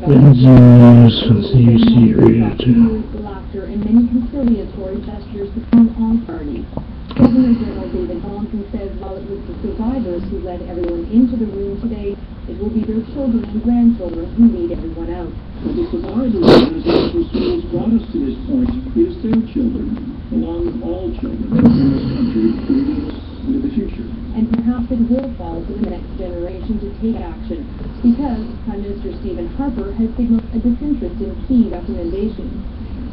News from CUC Radio 2. Laughter and many conciliatory gestures between all parties. Governor General David Thompson says while it was the survivors who led everyone into the room today, it will be their children and grandchildren who lead everyone out. But the survivors who brought us to this point is their children, along with all children in this country, leading us into the future. And perhaps it will fall to the next generation to take action, because Prime Minister Stephen Harper has signaled a disinterest in key recommendations.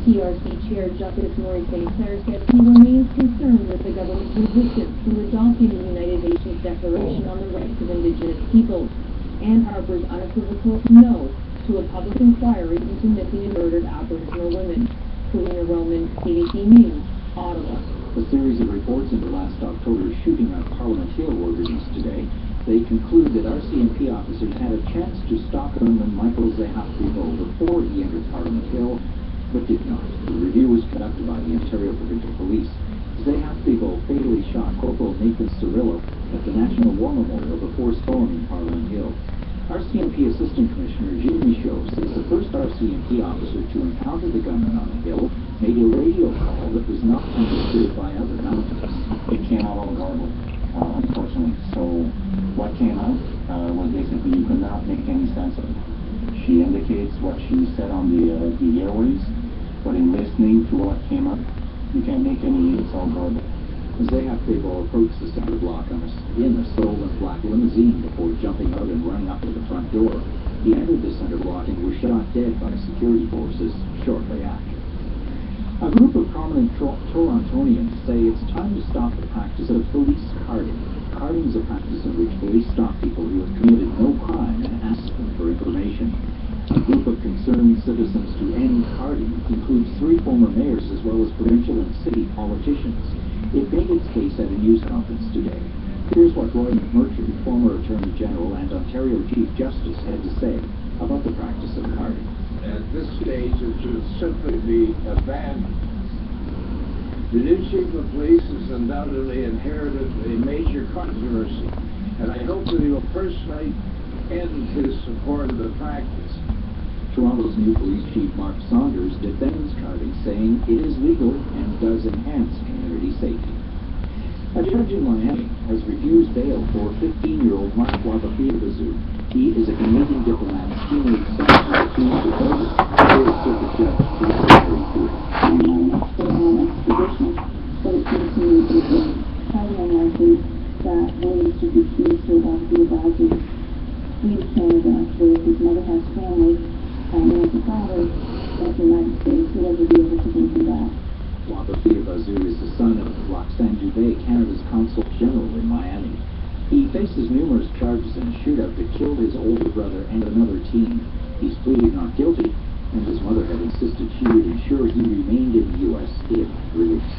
TRC Chair Justice Murray St. Clair said he remains concerned with the government's resistance to adopting the United Nations Declaration on the Rights of Indigenous Peoples, and Harper's unequivocal no to a public inquiry into missing and murdered Aboriginal women. Selena Roman, ABC News, Ottawa. A series of reports into last October's shooting on Parliament Hill were released today. They conclude that RCMP officers had a chance to stop gunman Michael Zehaf-Bibeau before he entered Parliament Hill, but did not. The review was conducted by the Ontario Provincial Police. Zehaf-Bibeau fatally shot Corporal Nathan Cirillo at the National War Memorial before storming Parliament Hill. RCMP Assistant Commissioner Gilles Michaud says the first RCMP officer to encounter the gunman on the hill made a radio call that was not understood by other mountains. It came out all garbled, unfortunately. So what came out was basically you could not make any sense of it. She indicates what she said on the airwaves, but in listening to what came up, you can't make any, it's all garbled. Zehaf-Bibeau approached the center block in a stolen black limousine before jumping out and running up to the front door. He entered the center block and was shot dead by security forces shortly after. A group of prominent Torontonians say it's time to stop the practice of police carding. Carding is a practice in which police stop people who have committed no crime and ask them for information. A group of concerned citizens to end carding includes 3 former mayors as well as provincial and city politicians. It made its case at a news conference today. Here's what Roy McMurtry, former Attorney General and Ontario Chief Justice, had to say about the practice of carding. At this stage, it should simply be abandoned. The new chief of police has undoubtedly inherited a major controversy, and I hope that he will personally end his support of the practice. Toronto's new police chief, Mark Saunders, defends carding, saying it is legal and does enhance community safety. A judge in Miami has refused bail for 15-year-old Mark Wabafia-Bazoo. He is a Canadian diplomat keenly accused of murder. Here is Circuit Judge Terry Stewart. But it seems to me that it's highly unlikely that one Mr. Wabafia-Bazoo leaves Canada where his mother has family. And as a father of the United States, he'll ever be able to go through that. Wabafia-Bazoo is the son of Roxanne Dubé, Canada's Consul General in Miami. He faces numerous charges in a shootout that killed his older brother and another teen. He's pleaded not guilty, and his mother had insisted she would ensure he remained in the U.S. if released.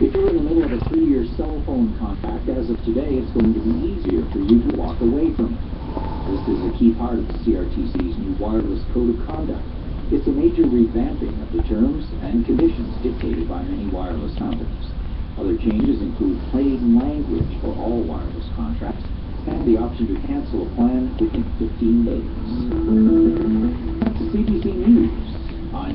If you're in the middle of a 3-year cell phone contract, as of today, it's going to be easier for you to walk away from it. This is a key part of the CRTC's new wireless code of conduct. It's a major revamping of the terms and conditions dictated by many wireless companies. Other changes include plain language for all wireless contracts and the option to cancel a plan within 15 days. That's the CBC News.